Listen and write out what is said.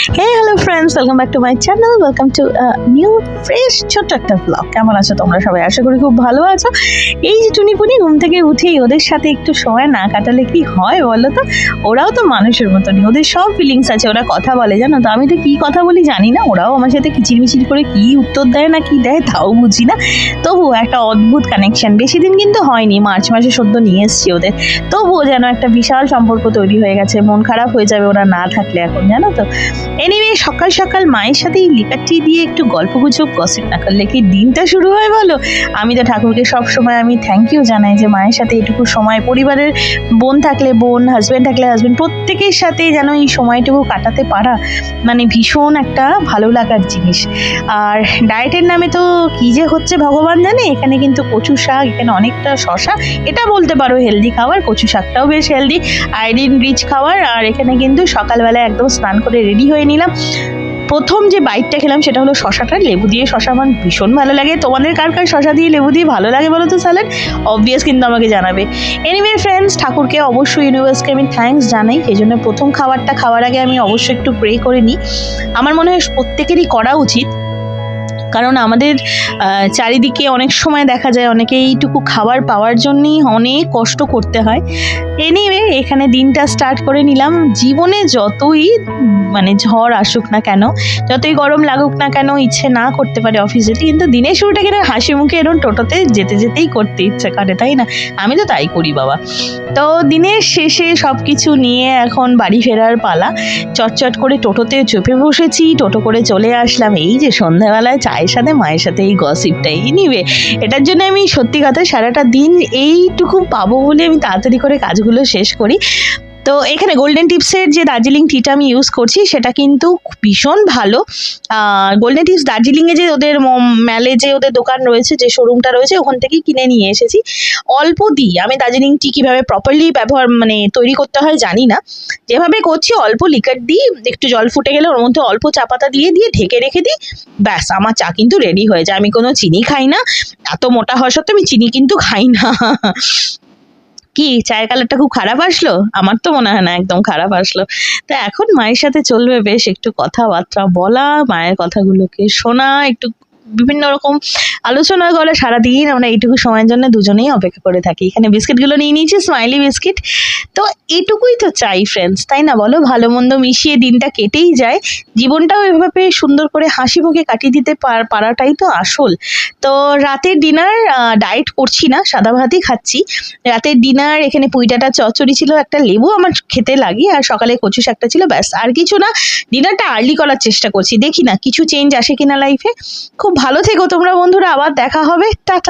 Hello friends, welcome back to my channel. Welcome to new fresh ছোট্ট একটা blog. কেমন আছো তোমরা সবাই? আশা করি খুব ভালো আছো। এই যে টুনিপুনি ঘুম থেকে উঠেই ওদের সাথে একটু সময় না কাটালে কি হয় বলো তো? ওরাও তো মানুষের মতনই, ওদের সব ফিলিংস আছে, ওরা কথা বলে জানো তো। আমি তো কি কথা বলি জানি না, ওরাও আমার সাথে কিচিরমিচির করে কি উত্তর দেয় না কি দেয় তাও বুঝি না। তবুও একটা অদ্ভুত কানেকশন। বেশি দিন কিন্তু হয়নি, মার্চ মাসে সদ্য নিয়ে এসছি ওদের। তবুও যেন একটা বিশাল সম্পর্ক তৈরি হয়ে গেছে। মন খারাপ হয়ে যাবে ওরা না থাকলে এখন, জানো তো। এনিওয়ে, সকাল সকাল মায়ের সাথে এই লিকারটি দিয়ে একটু গল্প গুজব গসিপ না করলে কি দিনটা শুরু হয় বলো? আমি তো ঠাকুরকে সব সময় আমি থ্যাংক ইউ জানাই যে মায়ের সাথে এটুকু সময়, পরিবারের বোন থাকলে বোন, হাজব্যান্ড থাকলে হাজব্যান্ড, প্রত্যেকের সাথে যেন এই সময়টুকু কাটাতে পারা মানে ভীষণ একটা ভালো লাগার জিনিস। আর ডায়েটের নামে তো কি যে হচ্ছে ভগবান জানে। এখানে কিন্তু কচু শাক, এখানে অনেকটা শশা, এটা বলতে পারো হেলদি খাবার। কচু শাকটাও বেশ হেলদি, আয়োডিন রিচ খাবার। আর এখানে কিন্তু সকালবেলা একদম স্নান করে রেডি হয়ে নিলাম। প্রথম যে বাইটটা খেলাম সেটা হলো শশাটা। লেবু দিয়ে শশা আমার ভীষণ ভালো লাগে। তোমাদের কার কার শশা দিয়ে লেবু দিয়ে ভালো লাগে বলো তো স্যালাড? অবভিয়াস কিন্তু আমাকে জানাবে। এনিওয়ে ফ্রেন্ডস, ঠাকুরকে অবশ্যই, ইউনিভার্সকে আমি থ্যাঙ্কস জানাই। এই জন্য প্রথম খাবারটা খাওয়ার আগে আমি অবশ্যই একটু প্রে করে নিই। আমার মনে হয় প্রত্যেকেরই করা উচিত, কারণ আমাদের চারিদিকে অনেক সময় দেখা যায় অনেকে এইটুকু খাবার পাওয়ার জন্যই অনেক কষ্ট করতে হয়। এনিওয়ে, এখানে দিনটা স্টার্ট করে নিলাম। জীবনে যতই মানে ঝড় আসুক না কেন, যতই গরম লাগুক না কেন, ইচ্ছে না করতে পারে অফিস যেতে, কিন্তু দিনের শুরুটা কিনা হাসি মুখে এরকম টোটোতে যেতে যেতেই করতে ইচ্ছে করে, তাই না? আমি তো তাই করি বাবা। তো দিনের শেষে সব কিছু নিয়ে এখন বাড়ি ফেরার পালা। চটচট করে টোটোতে চেপে বসেছি, টোটো করে চলে আসলাম এই যে সন্ধ্যাবেলায় চায়ের সাথে মায়ের সাথে এই গসিপটাই নিবে। এটার জন্য আমি সত্যি কথা সারাটা দিন এইটুকু পাবো বলে আমি তাড়াতাড়ি করে কাজগুলো শেষ করি। তো এখানে গোল্ডেন টিপসের যে দার্জিলিং টিটা আমি ইউজ করছি সেটা কিন্তু ভীষণ ভালো। গোল্ডেন টিপস দার্জিলিংয়ে যে ওদের ম্যালে যে ওদের দোকান রয়েছে, যে শোরুমটা রয়েছে, ওখান থেকেই কিনে নিয়ে এসেছি। অল্প দিই আমি দার্জিলিং টি, কীভাবে প্রপারলি ব্যবহার মানে তৈরি করতে হয় জানি না, যেভাবে করছি অল্প লিকার দিই, একটু জল ফুটে গেলে ওর মধ্যে অল্প চা পাতা দিয়ে দিয়ে ঢেকে রেখে দিই, ব্যাস আমার চা কিন্তু রেডি হয়ে যায়। আমি কোনো চিনি খাই না, এত মোটা হওয়া সত্ত্বেও আমি চিনি কিন্তু খাই না। কি চায়ের কালারটা খুব খারাপ আসলো? আমার তো মনে হয় না একদম খারাপ আসলো। তো এখন মায়ের সাথে চলবে বেশ একটু কথাবার্তা বলা, মায়ের কথাগুলোকে শোনা, একটু বিভিন্ন রকম আলোচনা করা। সারাদিন আমরা এইটুকু সময়ের জন্য দুজনেই অপেক্ষা করে থাকি। এখানে বিস্কিটগুলো নিয়ে নিয়েছি, স্মাইলি বিস্কিট। তো এটুকুই তো চাই ফ্রেন্ডস, তাই না বলো? ভালো মন্দ মিশিয়ে দিনটা কেটেই যায়। জীবনটাও এভাবে সুন্দর করে হাসি মুখে কাটিয়ে দিতে পারাটাই তো আসল। তো রাতের ডিনার, ডায়েট করছি না, সাদা ভাতই খাচ্ছি। রাতের ডিনার এখানে পুঁইডাঁটা চচ্চড়ি ছিল, একটা লেবু আমার খেতে লাগে, আর সকালে কচু শাকটা ছিল, ব্যাস আর কিছু না। ডিনারটা আর্লি করার চেষ্টা করছি, দেখি না কিছু চেঞ্জ আসে কিনা লাইফে। খুব ভালো থেকো তোমরা বন্ধুরা, আবার দেখা হবে, টাটা।